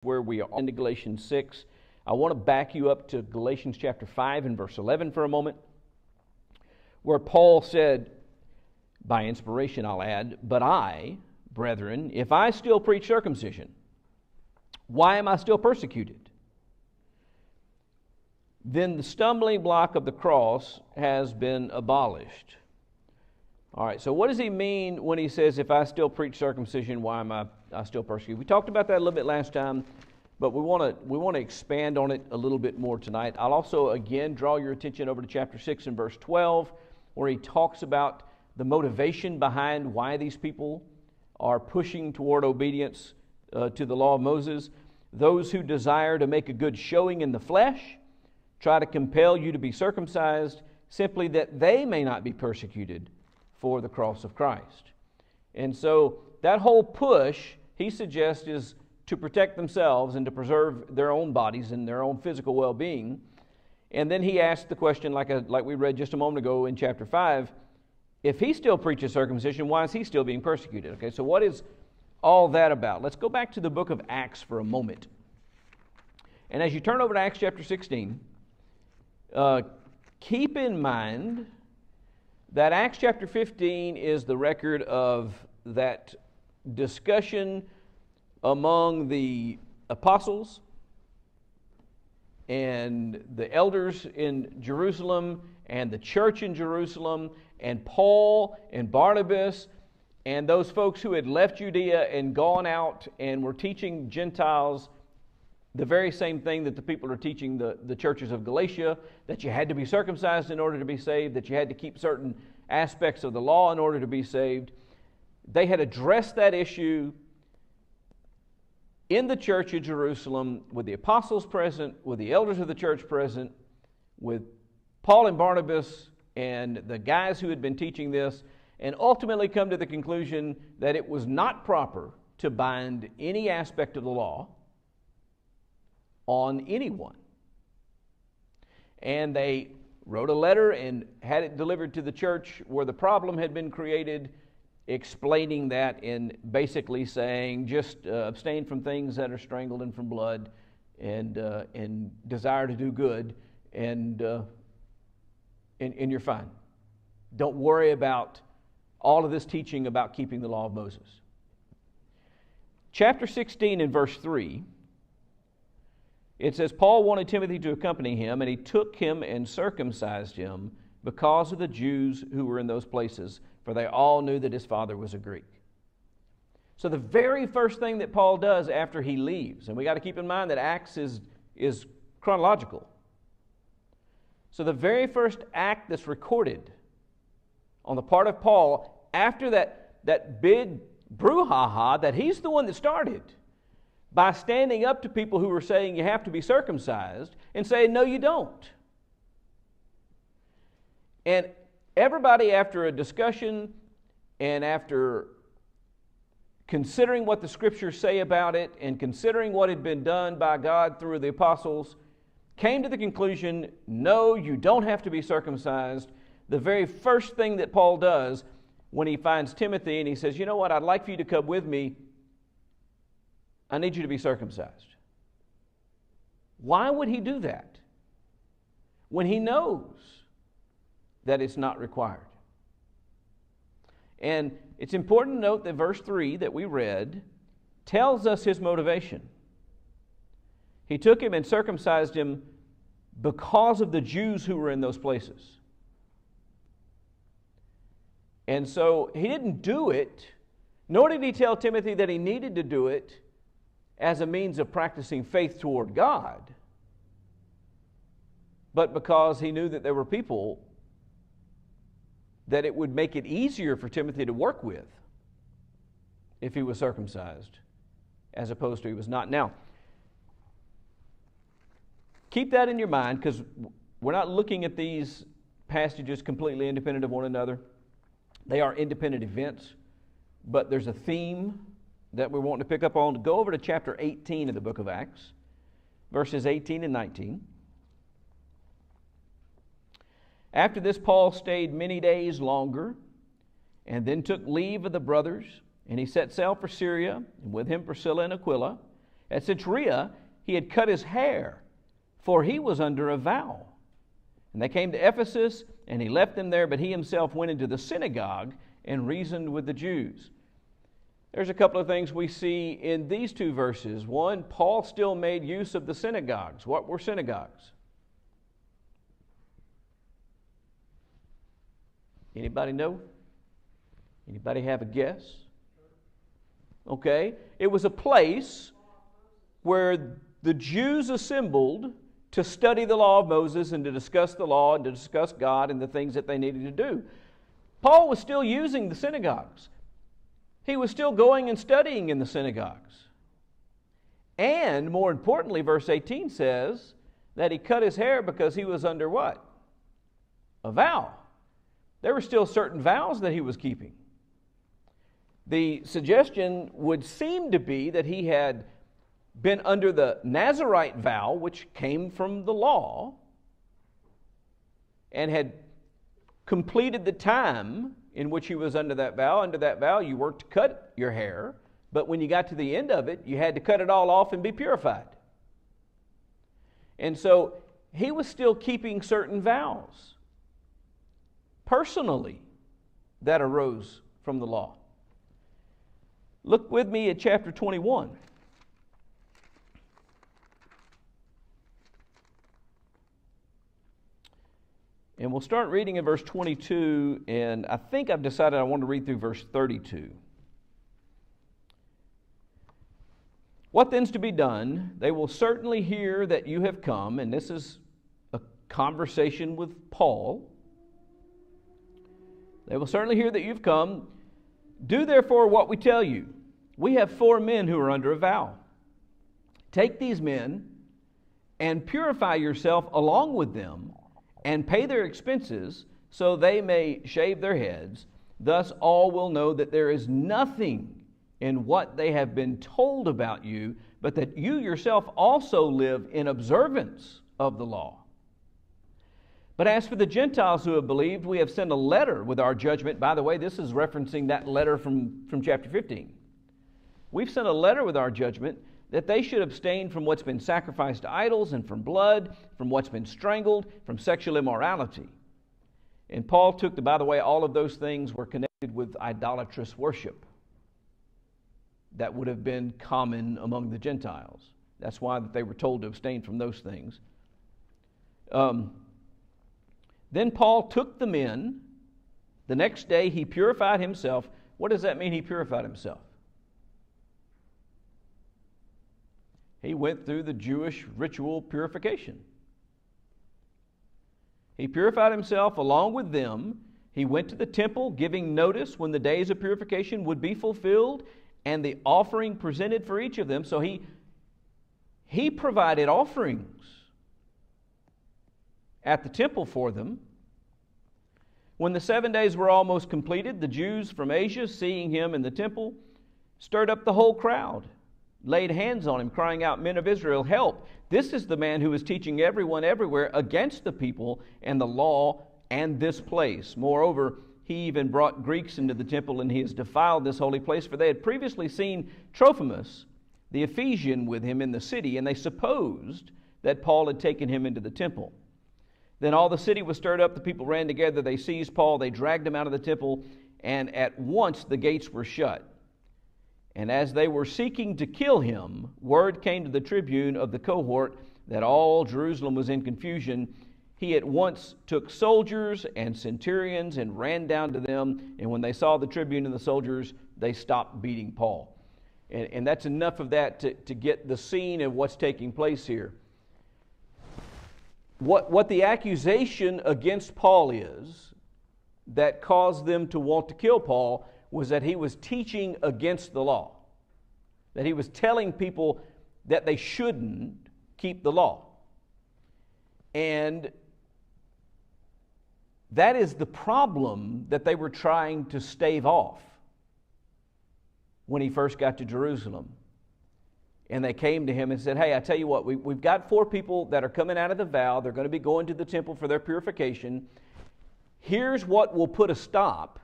where we are into Galatians 6. I want to back you up to Galatians chapter 5 and verse 11 for a moment, where Paul said, by inspiration I'll add, "But I, brethren, if I still preach circumcision, why am I still persecuted? Then the stumbling block of the cross has been abolished." All right, so what does he mean when he says, if I still preach circumcision, why am I still persecuted? We talked about that a little bit last time, but we want to expand on it a little bit more tonight. I'll also, again, draw your attention over to chapter 6 and verse 12, where he talks about the motivation behind why these people are pushing toward obedience to the law of Moses. Those who desire to make a good showing in the flesh try to compel you to be circumcised, simply that they may not be persecuted for the cross of Christ. And so that whole push, he suggests, is to protect themselves and to preserve their own bodies and their own physical well-being. And then he asked the question, like we read just a moment ago in chapter 5, if he still preaches circumcision, why is he still being persecuted? Okay, so what is all that about? Let's go back to the book of Acts for a moment. And as you turn over to Acts chapter 16, keep in mind that Acts chapter 15 is the record of that discussion among the apostles and the elders in Jerusalem and the church in Jerusalem and Paul and Barnabas and those folks who had left Judea and gone out and were teaching Gentiles the very same thing that the people are teaching the churches of Galatia, that you had to be circumcised in order to be saved, that you had to keep certain aspects of the law in order to be saved. They had addressed that issue in the church of Jerusalem with the apostles present, with the elders of the church present, with Paul and Barnabas and the guys who had been teaching this, and ultimately come to the conclusion that it was not proper to bind any aspect of the law on anyone. And they wrote a letter and had it delivered to the church where the problem had been created, explaining that and basically saying just abstain from things that are strangled and from blood, and desire to do good, and you're fine. Don't worry about all of this teaching about keeping the law of Moses. Chapter 16 and verse 3, it says, Paul wanted Timothy to accompany him, and he took him and circumcised him because of the Jews who were in those places, for they all knew that his father was a Greek. So the very first thing that Paul does after he leaves, and we got to keep in mind that Acts is chronological. So the very first act that's recorded on the part of Paul after that big brouhaha that he's the one that started, by standing up to people who were saying you have to be circumcised and saying, no, you don't. And everybody, after a discussion and after considering what the scriptures say about it and considering what had been done by God through the apostles, came to the conclusion, no, you don't have to be circumcised. The very first thing that Paul does when he finds Timothy and he says, you know what, I'd like for you to come with me. I need you to be circumcised. Why would he do that when he knows that it's not required? And it's important to note that verse 3 that we read tells us his motivation. He took him and circumcised him because of the Jews who were in those places. And so he didn't do it, nor did he tell Timothy that he needed to do it as a means of practicing faith toward God, but because he knew that there were people that it would make it easier for Timothy to work with if he was circumcised, as opposed to he was not. Now, keep that in your mind, because we're not looking at these passages completely independent of one another. They are independent events, but there's a theme that we're wanting to pick up on. Go over to chapter 18 of the book of Acts, verses 18 and 19. After this, Paul stayed many days longer, and then took leave of the brothers, and he set sail for Syria, and with him Priscilla and Aquila, At Caesarea, he had cut his hair, for he was under a vow. And they came to Ephesus, and he left them there, but he himself went into the synagogue and reasoned with the Jews. There's a couple of things we see in these two verses. One, Paul still made use of the synagogues. What were synagogues? Anybody know? Anybody have a guess? Okay. It was a place where the Jews assembled to study the law of Moses and to discuss the law and to discuss God and the things that they needed to do. Paul was still using the synagogues. He was still going and studying in the synagogues. And more importantly, verse 18 says that he cut his hair because he was under what? A vow. There were still certain vows that he was keeping. The suggestion would seem to be that he had been under the Nazirite vow, which came from the law, and had completed the time in which he was under that vow. Under that vow, you were to cut your hair, but when you got to the end of it, you had to cut it all off and be purified. And so he was still keeping certain vows personally that arose from the law. Look with me at chapter 21. And we'll start reading in verse 22, and I think I've decided I want to read through verse 32. What then's to be done? They will certainly hear that you have come, and this is a conversation with Paul. They will certainly hear that you've come. Do therefore what we tell you. We have 4 men who are under a vow. Take these men and purify yourself along with them, and pay their expenses, so they may shave their heads. Thus all will know that there is nothing in what they have been told about you, but that you yourself also live in observance of the law. But as for the Gentiles who have believed, we have sent a letter with our judgment. By the way, this is referencing that letter from chapter 15. We've sent a letter with our judgment that they should abstain from what's been sacrificed to idols and from blood, from what's been strangled, from sexual immorality. And Paul took, by the way, all of those things were connected with idolatrous worship. That would have been common among the Gentiles. That's why they were told to abstain from those things. Then Paul took the men. The next day he purified himself. What does that mean, he purified himself? He went through the Jewish ritual purification. He purified himself along with them. He went to the temple, giving notice when the days of purification would be fulfilled and the offering presented for each of them. So he provided offerings at the temple for them. When the 7 days were almost completed, the Jews from Asia, seeing him in the temple, stirred up the whole crowd, laid hands on him, crying out, Men of Israel, help! This is the man who is teaching everyone everywhere against the people and the law and this place. Moreover, he even brought Greeks into the temple, and he has defiled this holy place. For they had previously seen Trophimus, the Ephesian, with him in the city, and they supposed that Paul had taken him into the temple. Then all the city was stirred up. The people ran together. They seized Paul. They dragged him out of the temple, and at once the gates were shut. And as they were seeking to kill him, word came to the tribune of the cohort that all Jerusalem was in confusion. He at once took soldiers and centurions and ran down to them. And when they saw the tribune and the soldiers, they stopped beating Paul. And that's enough of that to get the scene of what's taking place here. What the accusation against Paul is that caused them to want to kill Paul was that he was teaching against the law, that he was telling people that they shouldn't keep the law. And that is the problem that they were trying to stave off when he first got to Jerusalem. And they came to him and said, hey, I tell you what, we've got 4 people that are coming out of the vow. They're going to be going to the temple for their purification. Here's what will put a stop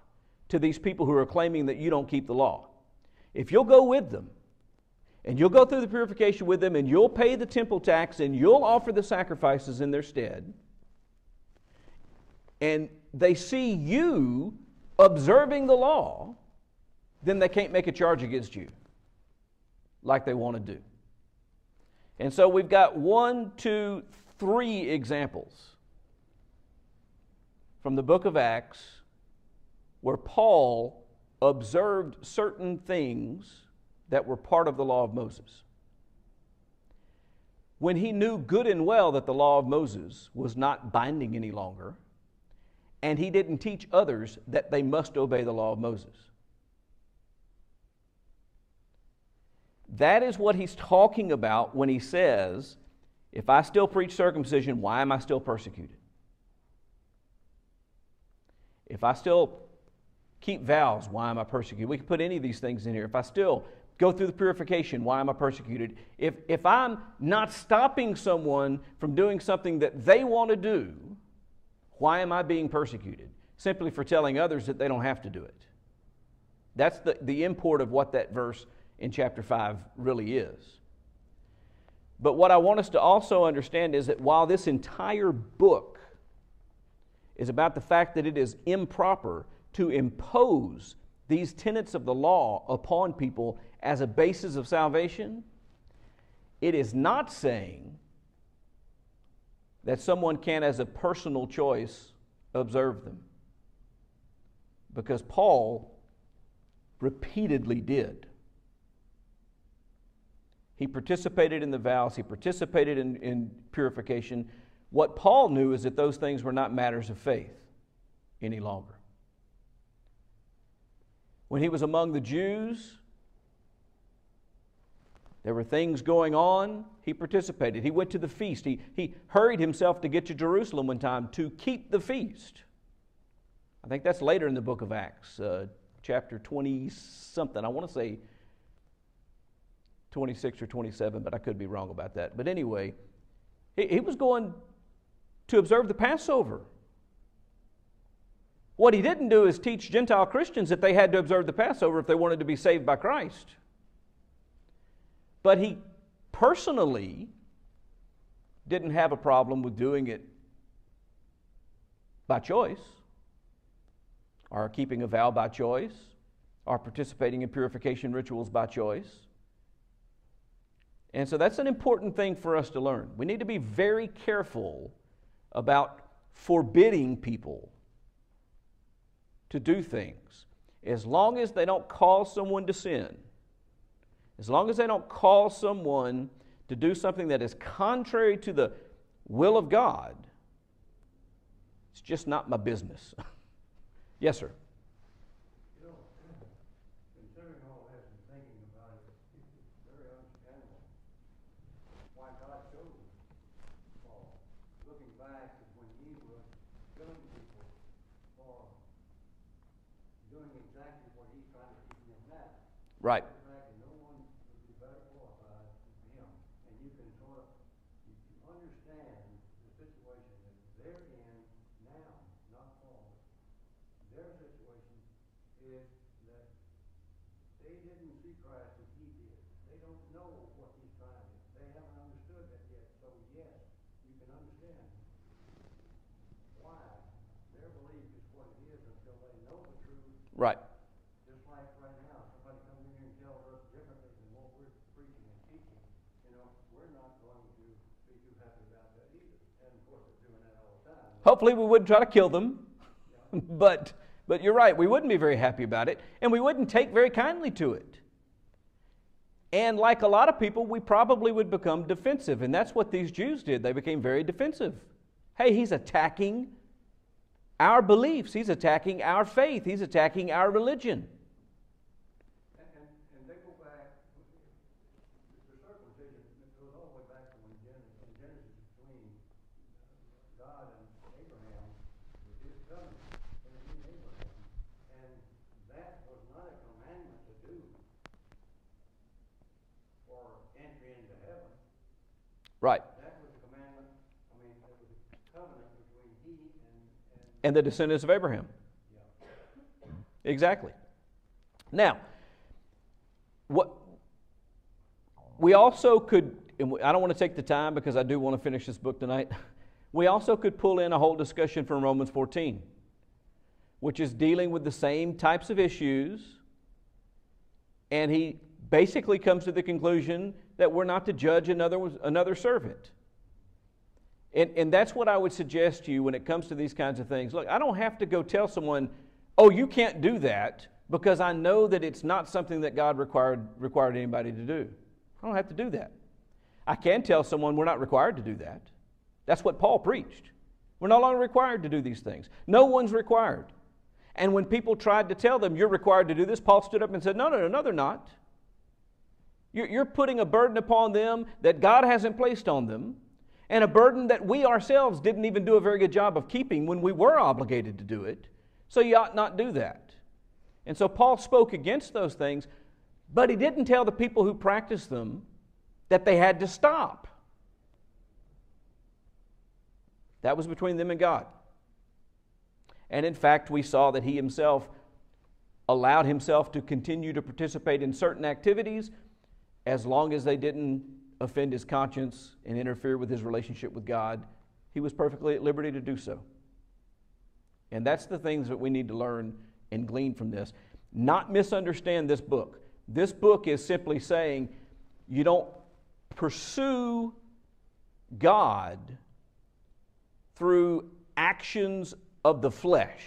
to these people who are claiming that you don't keep the law. If you'll go with them and you'll go through the purification with them, and you'll pay the temple tax, and you'll offer the sacrifices in their stead, and they see you observing the law, then they can't make a charge against you like they want to do. And so we've got 1, 2, 3 examples from the book of Acts where Paul observed certain things that were part of the law of Moses. When he knew good and well that the law of Moses was not binding any longer, and he didn't teach others that they must obey the law of Moses. That is what he's talking about when he says, if I still preach circumcision, why am I still persecuted? If I still keep vows, why am I persecuted? We can put any of these things in here. If I still go through the purification, why am I persecuted? If I'm not stopping someone from doing something that they want to do, why am I being persecuted? Simply for telling others that they don't have to do it. That's the import of what that verse in chapter 5 really is. But what I want us to also understand is that while this entire book is about the fact that it is improper to impose these tenets of the law upon people as a basis of salvation, it is not saying that someone can, as a personal choice, observe them. Because Paul repeatedly did. He participated in the vows. He participated in purification. What Paul knew is that those things were not matters of faith any longer. When he was among the Jews, there were things going on. He participated. He went to the feast. He hurried himself to get to Jerusalem one time to keep the feast. I think that's later in the book of Acts, chapter 20-something. I want to say 26 or 27, but I could be wrong about that. But anyway, he was going to observe the Passover. What he didn't do is teach Gentile Christians that they had to observe the Passover if they wanted to be saved by Christ. But he personally didn't have a problem with doing it by choice, or keeping a vow by choice, or participating in purification rituals by choice. And so that's an important thing for us to learn. We need to be very careful about forbidding people to do things, as long as they don't cause someone to sin. As long as they don't cause someone to do something that is contrary to the will of God, it's just not my business. Yes, sir. You know, considering all this and thinking about it, it's very understandable why God chose Paul. Looking back at when he was killing people for doing exactly what he's trying to teach them now. Right. Right. Just like right now, somebody comes in here and tells us differently than what we're preaching and teaching, we're not going to be too happy about that either. And of course, we're doing that all the time. Hopefully we wouldn't try to kill them, but you're right, we wouldn't be very happy about it, and we wouldn't take very kindly to it. And like a lot of people, we probably would become defensive, and that's what these Jews did. They became very defensive. Hey, he's attacking our beliefs. He's attacking our faith. He's attacking our religion. And they go back, the circumcision goes all the way back to when Genesis between God and Abraham, with his covenant, and Abraham. And that was not a commandment to do for entry into heaven. Right. That was a commandment, it was a covenant between he and the descendants of Abraham. Yeah. Exactly. Now, we also could, and I don't want to take the time because I do want to finish this book tonight. We also could pull in a whole discussion from Romans 14, which is dealing with the same types of issues. And he basically comes to the conclusion that we're not to judge another servant. And that's what I would suggest to you when it comes to these kinds of things. Look, I don't have to go tell someone, oh, you can't do that, because I know that it's not something that God required anybody to do. I don't have to do that. I can tell someone we're not required to do that. That's what Paul preached. We're no longer required to do these things. No one's required. And when people tried to tell them, you're required to do this, Paul stood up and said, no, they're not. You're putting a burden upon them that God hasn't placed on them, and a burden that we ourselves didn't even do a very good job of keeping when we were obligated to do it. So you ought not do that. And so Paul spoke against those things, but he didn't tell the people who practiced them that they had to stop. That was between them and God. And in fact, we saw that he himself allowed himself to continue to participate in certain activities as long as they didn't offend his conscience and interfere with his relationship with God. He was perfectly at liberty to do so. And that's the things that we need to learn and glean from this. Not misunderstand this book. This book is simply saying you don't pursue God through actions of the flesh.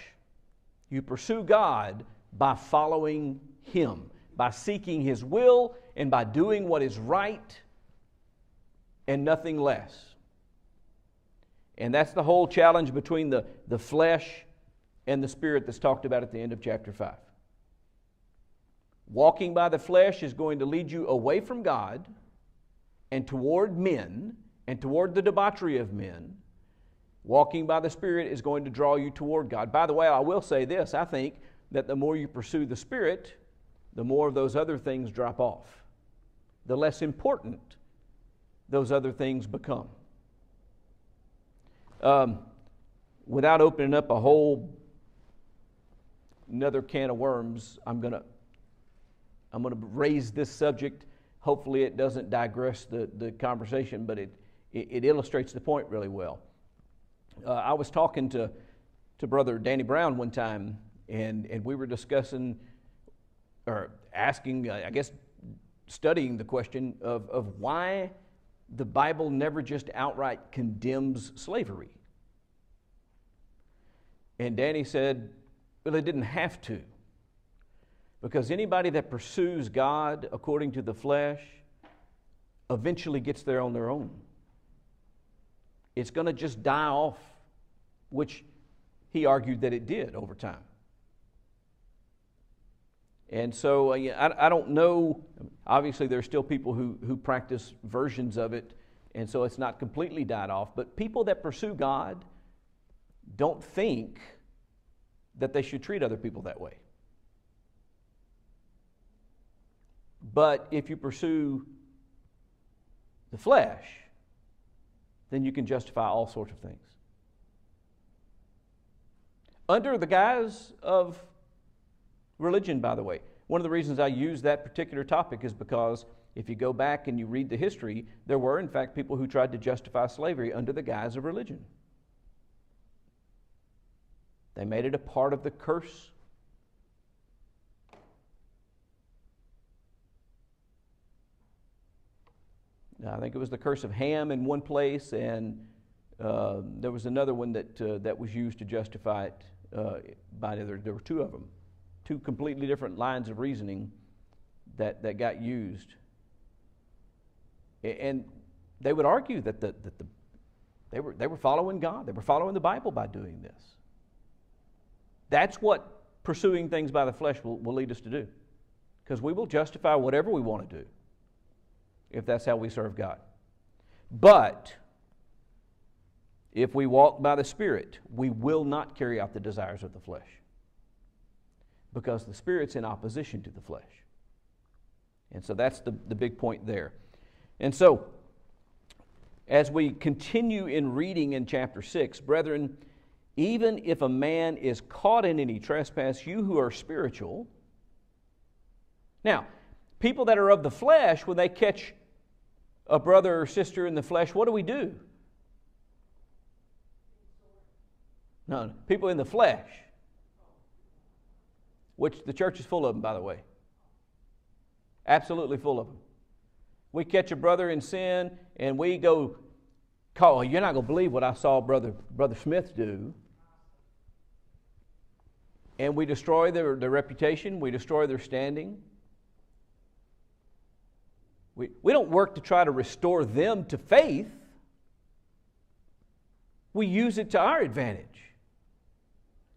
You pursue God by following Him, by seeking His will, and by doing what is right and nothing less. And that's the whole challenge between the flesh and the Spirit that's talked about at the end of chapter 5. Walking by the flesh is going to lead you away from God and toward men and toward the debauchery of men. Walking by the Spirit is going to draw you toward God. By the way, I will say this. I think that the more you pursue the Spirit, the more of those other things drop off. The less important those other things become. Without opening up a whole another can of worms, I'm going to raise this subject. Hopefully it doesn't digress the conversation, but it illustrates the point really well. I was talking to Brother Danny Brown one time, and we were discussing, or asking, I guess, studying the question of why the Bible never just outright condemns slavery. And Danny said, well, it didn't have to. Because anybody that pursues God according to the flesh eventually gets there on their own. It's going to just die off, which he argued that it did over time. And so I don't know, obviously there are still people who practice versions of it, and so it's not completely died off, but people that pursue God don't think that they should treat other people that way. But if you pursue the flesh, then you can justify all sorts of things. Under the guise of religion, by the way. One of the reasons I use that particular topic is because if you go back and you read the history, there were in fact people who tried to justify slavery under the guise of religion. They made it a part of the curse. I think it was the curse of Ham in one place, and there was another one that was used to justify it. There were two of them, two completely different lines of reasoning that got used. And they would argue that they were following God, they were following the Bible by doing this. That's what pursuing things by the flesh will lead us to do, because we will justify whatever we want to do if that's how we serve God. But if we walk by the Spirit, we will not carry out the desires of the flesh, because the Spirit's in opposition to the flesh. And so that's the big point there. And so, as we continue in reading in chapter 6, brethren, even if a man is caught in any trespass, you who are spiritual. Now, people that are of the flesh, when they catch a brother or sister in the flesh, what do? No, people in the flesh, which the church is full of them, by the way. Absolutely full of them. We catch a brother in sin and we go, "Oh, you're not going to believe what I saw Brother Smith do." And we destroy their reputation. We destroy their standing. We don't work to try to restore them to faith. We use it to our advantage,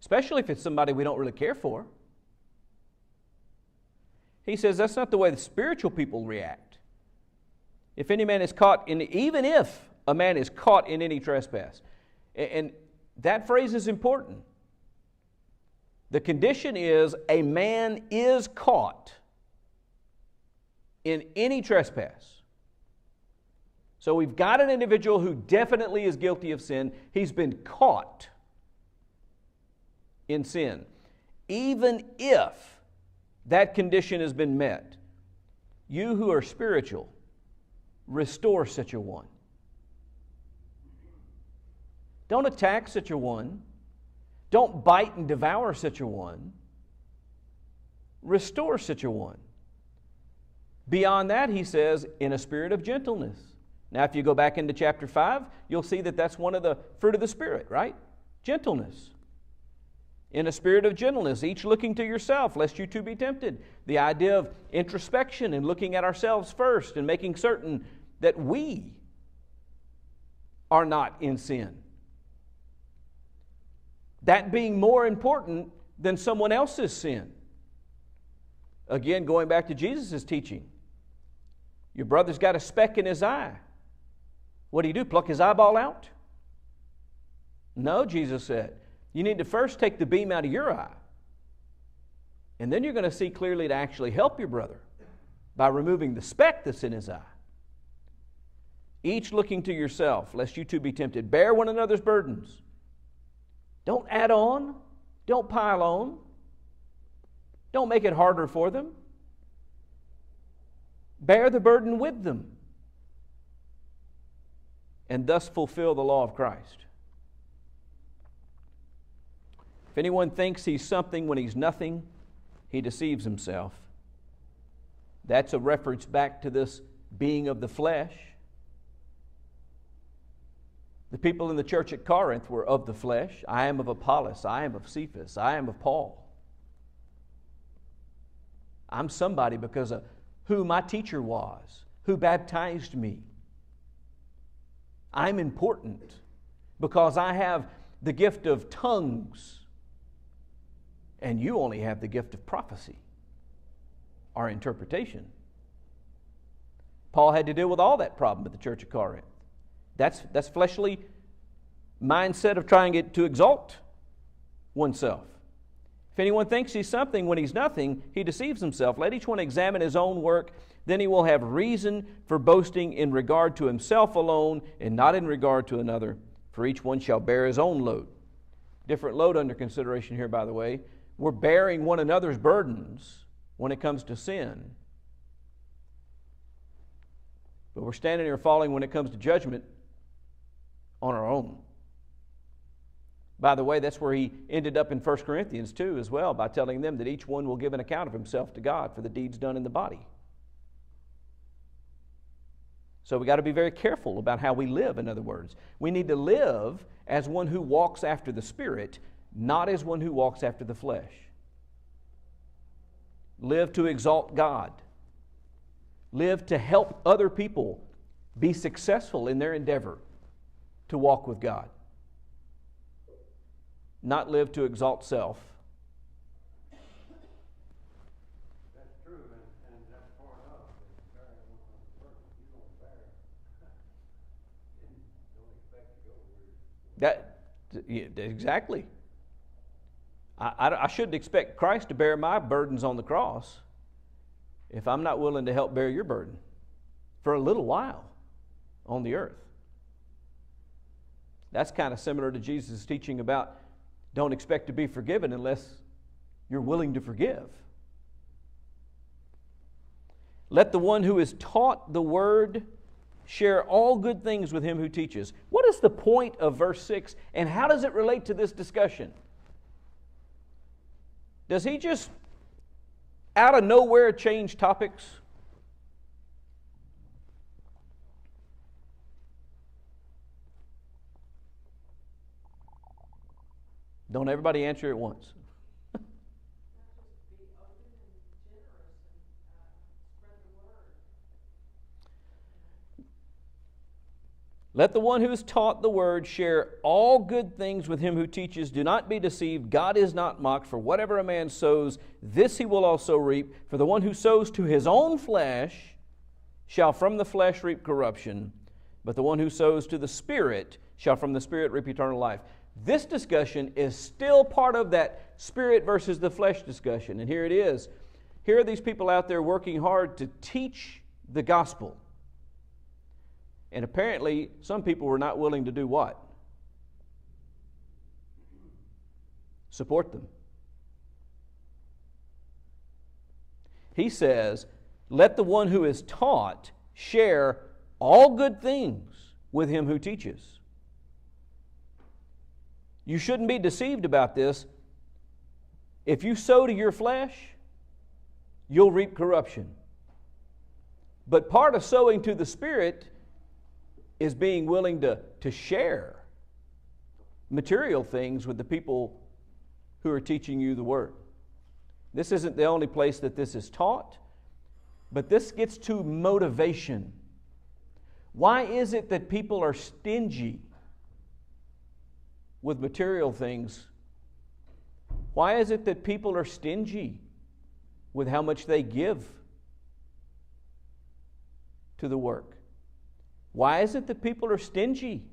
especially if it's somebody we don't really care for. He says that's not the way the spiritual people react. If any man is caught in, even if a man is caught in any trespass, and that phrase is important. The condition is a man is caught in any trespass. So we've got an individual who definitely is guilty of sin. He's been caught in sin. Even if that condition has been met, you who are spiritual, restore such a one. Don't attack such a one. Don't bite and devour such a one. Restore such a one. Beyond that, he says, in a spirit of gentleness. Now, if you go back into chapter 5, you'll see that that's one of the fruit of the Spirit, right? Gentleness. In a spirit of gentleness, each looking to yourself, lest you too be tempted. The idea of introspection and looking at ourselves first and making certain that we are not in sin. That being more important than someone else's sin. Again, going back to Jesus' teaching. Your brother's got a speck in his eye. What do? Pluck his eyeball out? No, Jesus said. You need to first take the beam out of your eye. And then you're going to see clearly to actually help your brother by removing the speck that's in his eye. Each looking to yourself, lest you too be tempted. Bear one another's burdens. Don't add on. Don't pile on. Don't make it harder for them. Bear the burden with them. And thus fulfill the law of Christ. If anyone thinks he's something when he's nothing, he deceives himself. That's a reference back to this being of the flesh. The people in the church at Corinth were of the flesh. I am of Apollos. I am of Cephas. I am of Paul. I'm somebody because of who my teacher was, who baptized me. I'm important because I have the gift of tongues, and you only have the gift of prophecy or interpretation. Paul had to deal with all that problem at the church of Corinth. That's fleshly mindset of trying to exalt oneself. If anyone thinks he's something when he's nothing, he deceives himself. Let each one examine his own work, then he will have reason for boasting in regard to himself alone and not in regard to another. For each one shall bear his own load. Different load under consideration here, by the way. We're bearing one another's burdens when it comes to sin. But we're standing here falling when it comes to judgment on our own. By the way, that's where he ended up in 1 Corinthians 2 as well, by telling them that each one will give an account of himself to God for the deeds done in the body. So we got to be very careful about how we live, in other words. We need to live as one who walks after the Spirit, not as one who walks after the flesh. Live to exalt God. Live to help other people be successful in their endeavor to walk with God. Not live to exalt self. That's true, and that's part of it. Bearing one another's burden. You don't bear. Don't expect to go where Exactly. I shouldn't expect Christ to bear my burdens on the cross if I'm not willing to help bear your burden for a little while on the earth. That's kind of similar to Jesus' teaching about don't expect to be forgiven unless you're willing to forgive. Let the one who is taught the word share all good things with him who teaches. What is the point of verse 6, and how does it relate to this discussion? Does he just out of nowhere change topics? Don't everybody answer at once. Let the one who is taught the word share all good things with him who teaches. Do not be deceived. God is not mocked. For whatever a man sows, this he will also reap. For the one who sows to his own flesh shall from the flesh reap corruption. But the one who sows to the Spirit shall from the Spirit reap eternal life. This discussion is still part of that spirit versus the flesh discussion. And here it is. Here are these people out there working hard to teach the gospel. And apparently, some people were not willing to do what? Support them. He says, let the one who is taught share all good things with him who teaches. You shouldn't be deceived about this. If you sow to your flesh, you'll reap corruption. But part of sowing to the Spirit is being willing to share material things with the people who are teaching you the Word. This isn't the only place that this is taught, but this gets to motivation. Why is it that people are stingy with material things? Why is it that people are stingy with how much they give to the work? Why is it that people are stingy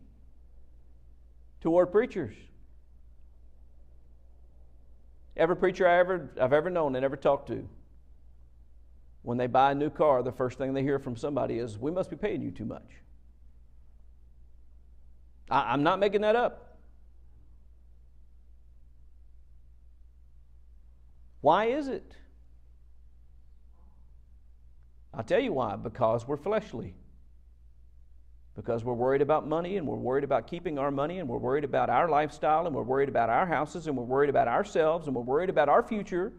toward preachers? Every preacher I've ever known and ever talked to, when they buy a new car, the first thing they hear from somebody is, we must be paying you too much. I'm not making that up. Why is it? I'll tell you why. Because we're fleshly. Because we're worried about money, and we're worried about keeping our money, and we're worried about our lifestyle, and we're worried about our houses, and we're worried about ourselves, and we're worried about our future.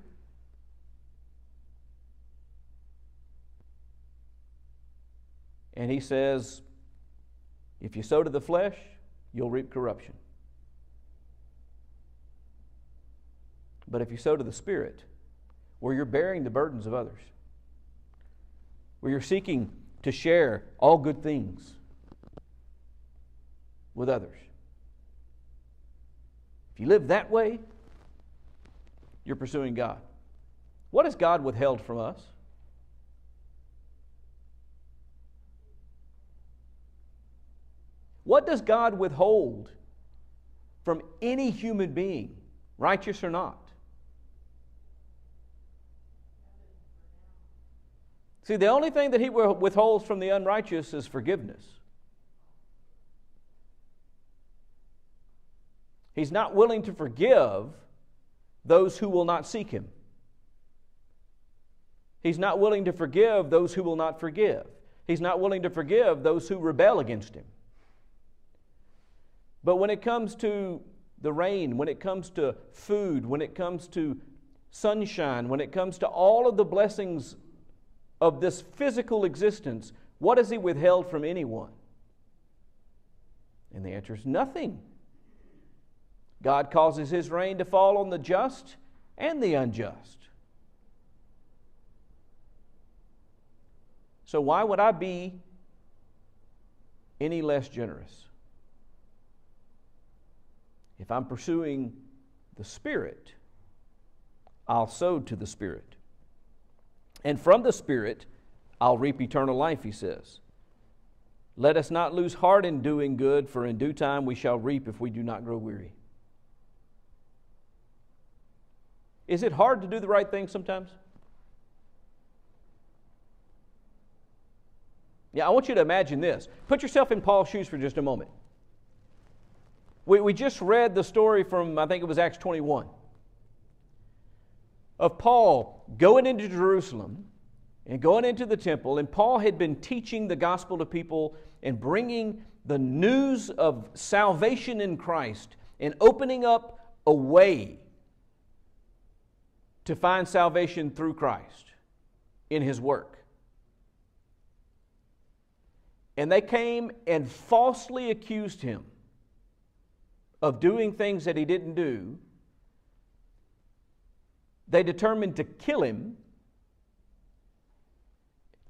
And he says, if you sow to the flesh, you'll reap corruption. But if you sow to the Spirit, where you're bearing the burdens of others, where you're seeking to share all good things with others, if you live that way, you're pursuing God. What has God withheld from us? What does God withhold from any human being, righteous or not? See, the only thing that He withholds from the unrighteous is forgiveness. He's not willing to forgive those who will not seek Him. He's not willing to forgive those who will not forgive. He's not willing to forgive those who rebel against Him. But when it comes to the rain, when it comes to food, when it comes to sunshine, when it comes to all of the blessings of this physical existence, what has He withheld from anyone? And the answer is nothing. God causes His rain to fall on the just and the unjust. So why would I be any less generous? If I'm pursuing the Spirit, I'll sow to the Spirit. And from the Spirit, I'll reap eternal life, He says. Let us not lose heart in doing good, for in due time we shall reap if we do not grow weary. Is it hard to do the right thing sometimes? Yeah, I want you to imagine this. Put yourself in Paul's shoes for just a moment. We just read the story from, I think it was Acts 21, of Paul going into Jerusalem and going into the temple, and Paul had been teaching the gospel to people and bringing the news of salvation in Christ and opening up a way to find salvation through Christ in His work. And they came and falsely accused him of doing things that he didn't do. They determined to kill him.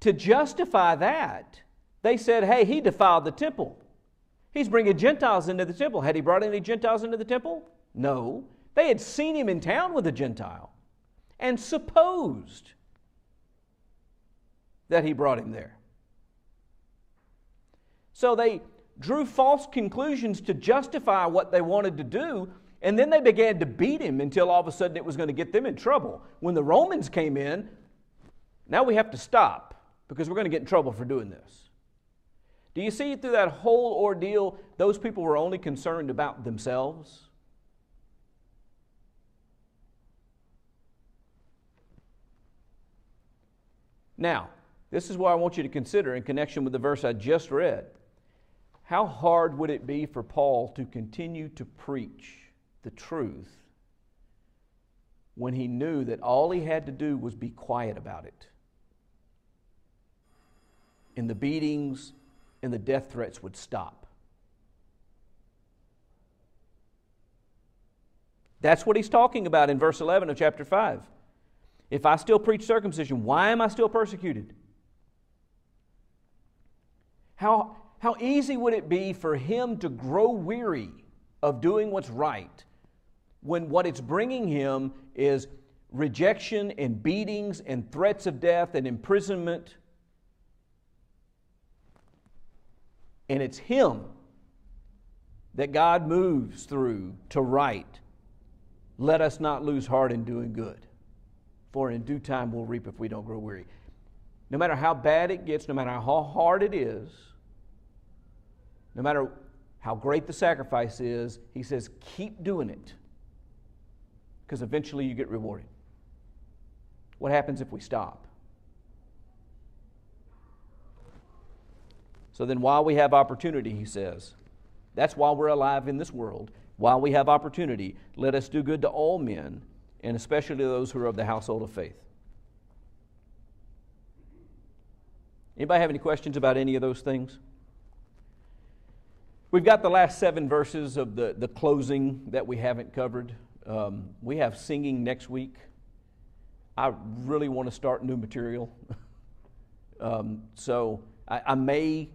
To justify that, they said, hey, he defiled the temple. He's bringing Gentiles into the temple. Had he brought any Gentiles into the temple? No. They had seen him in town with a Gentile and supposed that he brought him there. So they drew false conclusions to justify what they wanted to do, and then they began to beat him until all of a sudden it was going to get them in trouble. When the Romans came in, now we have to stop because we're going to get in trouble for doing this. Do you see through that whole ordeal, those people were only concerned about themselves? Now, this is what I want you to consider in connection with the verse I just read. How hard would it be for Paul to continue to preach the truth when he knew that all he had to do was be quiet about it? And the beatings and the death threats would stop. That's what he's talking about in verse 11 of chapter 5. If I still preach circumcision, why am I still persecuted? How easy would it be for him to grow weary of doing what's right when what it's bringing him is rejection and beatings and threats of death and imprisonment? And it's him that God moves through to write, let us not lose heart in doing good, for in due time we'll reap if we don't grow weary. No matter how bad it gets, no matter how hard it is, no matter how great the sacrifice is, he says, keep doing it, because eventually you get rewarded. What happens if we stop? So then while we have opportunity, he says, that's while we're alive in this world, while we have opportunity, let us do good to all men, and especially to those who are of the household of faith. Anybody have any questions about any of those things? We've got the last 7 verses of the closing that we haven't covered. We have singing next week. I really want to start new material. So I may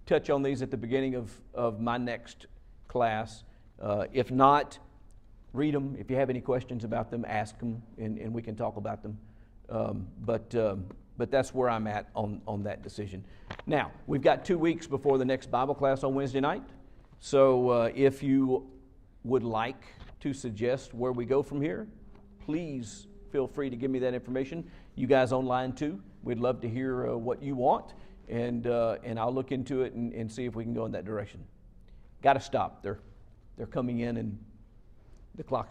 touch on these at the beginning of my next class. If not, read them. If you have any questions about them, ask them, and we can talk about them. But that's where I'm at on that decision. Now, we've got 2 weeks before the next Bible class on Wednesday night. So if you would like to suggest where we go from here, please feel free to give me that information. You guys online too, we'd love to hear what you want, and I'll look into it and see if we can go in that direction. Got to stop. They're coming in, and the clock's